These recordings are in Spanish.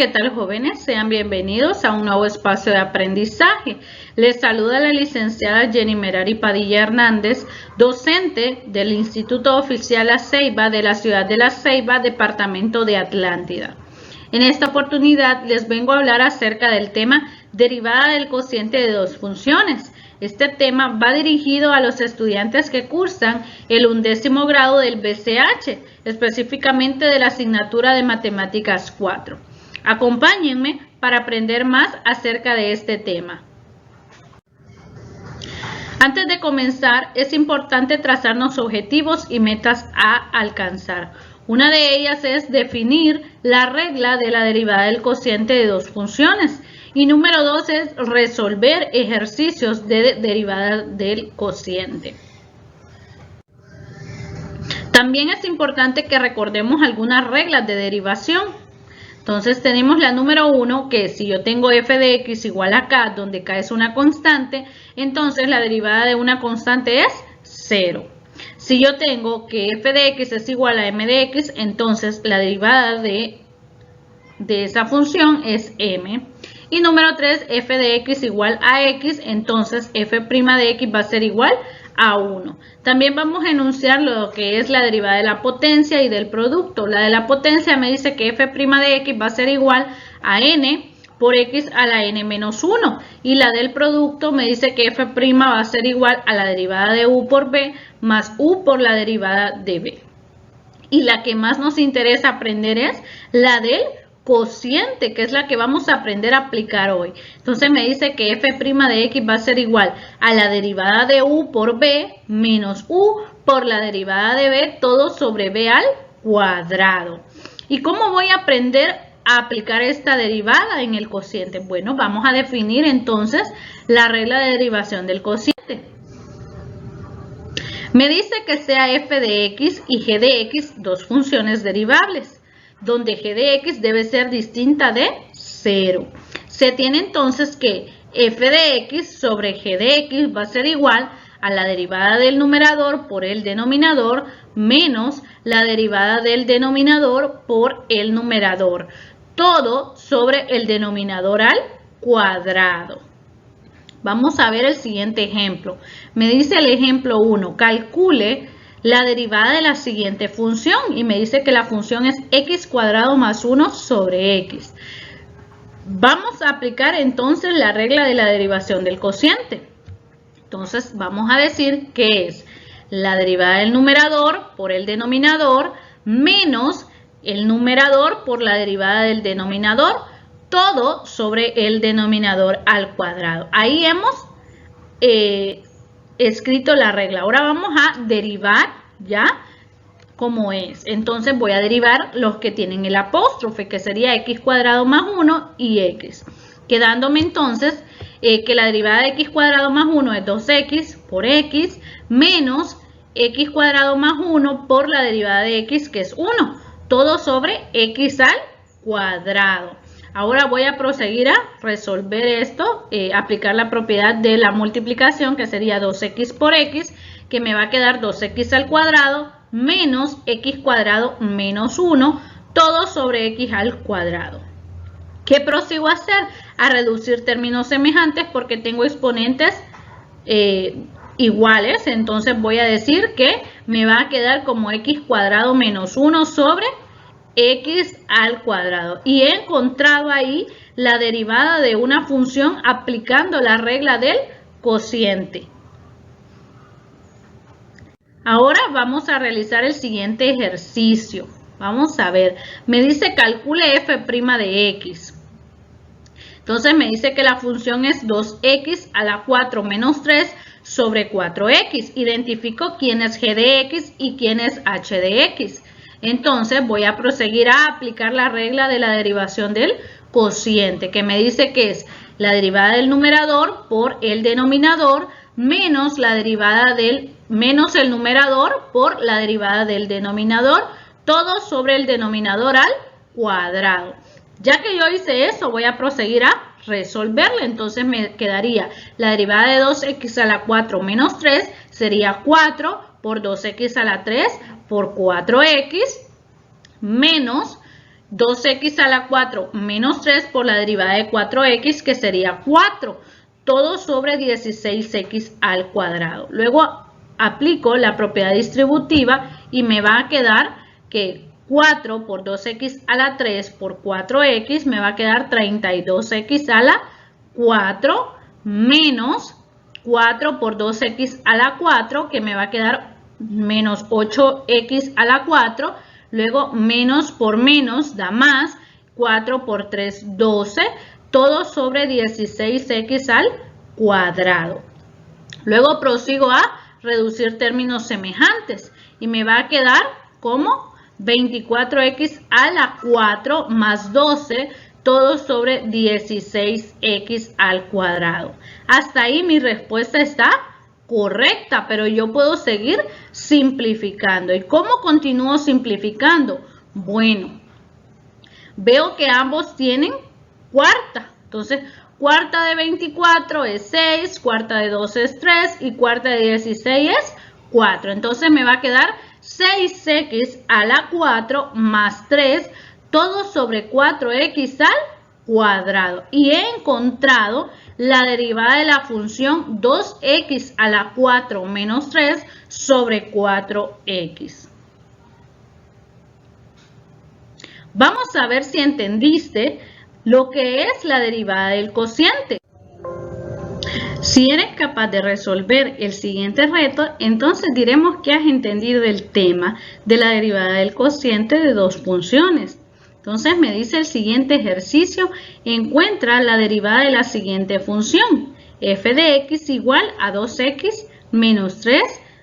¿qué tal, jóvenes? Sean bienvenidos a un nuevo espacio de aprendizaje. Les saluda la licenciada Jenny Merari Padilla Hernández, docente del Instituto Oficial La Ceiba de la ciudad de La Ceiba, departamento de Atlántida. En esta oportunidad les vengo a hablar acerca del tema derivada del cociente de dos funciones. Este tema va dirigido a los estudiantes que cursan el 11º grado del BCH, específicamente de la asignatura de Matemáticas 4. Acompáñenme para aprender más acerca de este tema. Antes de comenzar, es importante trazarnos objetivos y metas a alcanzar. Una de ellas es definir la regla de la derivada del cociente de dos funciones. Y número 2 es resolver ejercicios de derivada del cociente. También es importante que recordemos algunas reglas de derivación. Entonces tenemos la número 1, que si yo tengo f de x igual a k, donde k es una constante, entonces la derivada de una constante es 0. Si yo tengo que f de x es igual a m de x, entonces la derivada de esa función es m. Y número 3, f de x igual a x, entonces f' de x va a ser igual a 1. También vamos a enunciar lo que es la derivada de la potencia y del producto. La de la potencia me dice que f' de x va a ser igual a n por x a la n menos 1. Y la del producto me dice que f' va a ser igual a la derivada de u por b más u por la derivada de b. Y la que más nos interesa aprender es la del cociente, que es la que vamos a aprender a aplicar hoy. Entonces me dice que f' de x va a ser igual a la derivada de u por b menos u por la derivada de b, todo sobre b al cuadrado. ¿Y cómo voy a aprender a aplicar esta derivada en el cociente? Bueno, vamos a definir entonces la regla de derivación del cociente. Me dice que sea f de x y g de x dos funciones derivables, donde g de x debe ser distinta de 0. Se tiene entonces que f de x sobre g de x va a ser igual a la derivada del numerador por el denominador menos la derivada del denominador por el numerador, todo sobre el denominador al cuadrado. Vamos a ver el siguiente ejemplo. Me dice el ejemplo 1, calcule la derivada de la siguiente función y me dice que la función es x cuadrado más 1 sobre x. Vamos a aplicar entonces la regla de la derivación del cociente. Entonces vamos a decir que es la derivada del numerador por el denominador menos el numerador por la derivada del denominador, todo sobre el denominador al cuadrado. Ahí hemos escrito la regla. Ahora vamos a derivar ya como es. Entonces voy a derivar los que tienen el apóstrofe, que sería x cuadrado más 1 y x. Quedándome entonces que la derivada de x cuadrado más 1 es 2x por x menos x cuadrado más 1 por la derivada de x, que es 1. Todo sobre x al cuadrado. Ahora voy a proseguir a resolver esto, aplicar la propiedad de la multiplicación, que sería 2x por x, que me va a quedar 2x al cuadrado menos x cuadrado menos 1, todo sobre x al cuadrado. ¿Qué prosigo a hacer? A reducir términos semejantes porque tengo exponentes iguales. Entonces voy a decir que me va a quedar como x cuadrado menos 1 sobre x al cuadrado. Y he encontrado ahí la derivada de una función aplicando la regla del cociente. Ahora vamos a realizar el siguiente ejercicio. Vamos a ver. Me dice calcule f' de x. Entonces me dice que la función es 2x a la 4 menos 3 sobre 4x. Identifico quién es g de x y quién es h de x. Entonces voy a proseguir a aplicar la regla de la derivación del cociente, que me dice que es la derivada del numerador por el denominador menos la derivada del menos el numerador por la derivada del denominador, todo sobre el denominador al cuadrado. Ya que yo hice eso, voy a proseguir a resolverlo. Entonces me quedaría la derivada de 2x a la 4 menos 3 sería 4 por 2x a la 3 por 4x menos 2x a la 4 menos 3 por la derivada de 4x, que sería 4, todo sobre 16x al cuadrado. Luego aplico la propiedad distributiva y me va a quedar que 4 por 2x a la 3 por 4x me va a quedar 32x a la 4 menos 4 por 2x a la 4, que me va a quedar menos 8x a la 4. Luego menos por menos da más, 4 por 3, 12, todo sobre 16x al cuadrado. Luego prosigo a reducir términos semejantes y me va a quedar como 24x a la 4 más 12, todo sobre 16x al cuadrado. Hasta ahí mi respuesta está correcta, pero yo puedo seguir simplificando. ¿Y cómo continúo simplificando? Bueno, veo que ambos tienen cuarta. Entonces, cuarta de 24 es 6, cuarta de 12 es 3 y cuarta de 16 es 4. Entonces, me va a quedar 6x a la 4 más 3, todo sobre 4x al cuadrado. Y he encontrado la derivada de la función 2x a la 4 menos 3 sobre 4x. Vamos a ver si entendiste lo que es la derivada del cociente. Si eres capaz de resolver el siguiente reto, entonces diremos que has entendido el tema de la derivada del cociente de dos funciones. Entonces me dice el siguiente ejercicio: encuentra la derivada de la siguiente función, f de x igual a 2x menos 3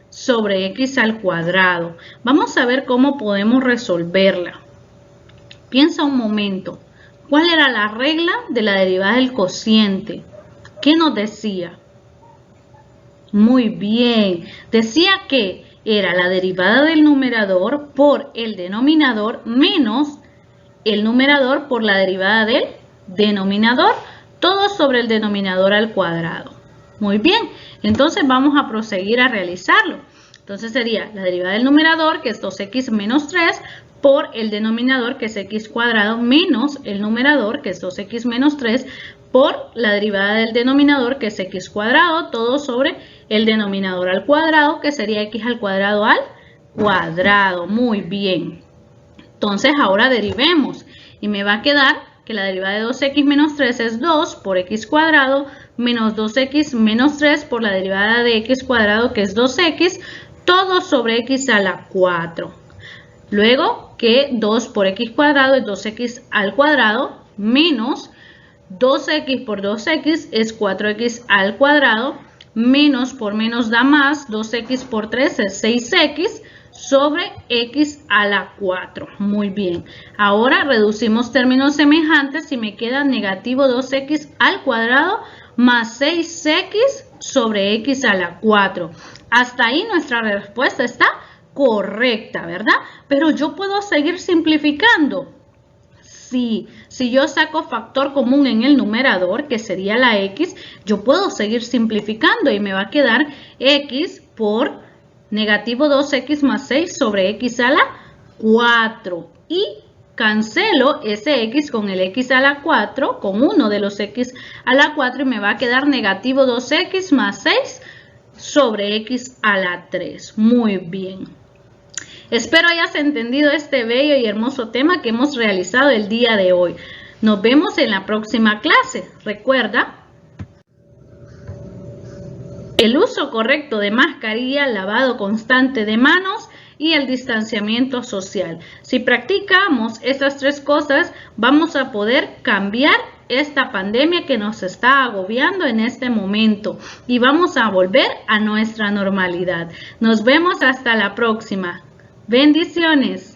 sobre x al cuadrado. Vamos a ver cómo podemos resolverla. Piensa un momento, ¿cuál era la regla de la derivada del cociente? ¿Qué nos decía? Muy bien, decía que era la derivada del numerador por el denominador menos el numerador por la derivada del denominador, todo sobre el denominador al cuadrado. Muy bien, entonces vamos a proseguir a realizarlo. Entonces sería la derivada del numerador, que es 2x menos 3, por el denominador, que es x cuadrado, menos el numerador, que es 2x menos 3, por la derivada del denominador, que es x cuadrado, todo sobre el denominador al cuadrado, que sería x al cuadrado al cuadrado. Muy bien. Entonces ahora derivemos y me va a quedar que la derivada de 2x menos 3 es 2 por x cuadrado menos 2x menos 3 por la derivada de x cuadrado, que es 2x, todo sobre x a la 4. Luego que 2 por x cuadrado es 2x al cuadrado menos 2x por 2x es 4x al cuadrado, menos por menos da más, 2x por 3 es 6x sobre x a la 4. Muy bien. Ahora reducimos términos semejantes y me queda negativo 2x al cuadrado más 6x sobre x a la 4. Hasta ahí nuestra respuesta está correcta, ¿verdad? Pero yo puedo seguir simplificando. Sí, si yo saco factor común en el numerador, que sería la x, yo puedo seguir simplificando y me va a quedar x por negativo 2x más 6 sobre x a la 4. Y cancelo ese x con el x a la 4, con uno de los x a la 4, y me va a quedar negativo 2x más 6 sobre x a la 3. Muy bien. Espero hayas entendido este bello y hermoso tema que hemos realizado el día de hoy. Nos vemos en la próxima clase. Recuerda el uso correcto de mascarilla, lavado constante de manos y el distanciamiento social. Si practicamos estas tres cosas, vamos a poder cambiar esta pandemia que nos está agobiando en este momento y vamos a volver a nuestra normalidad. Nos vemos hasta la próxima. Bendiciones.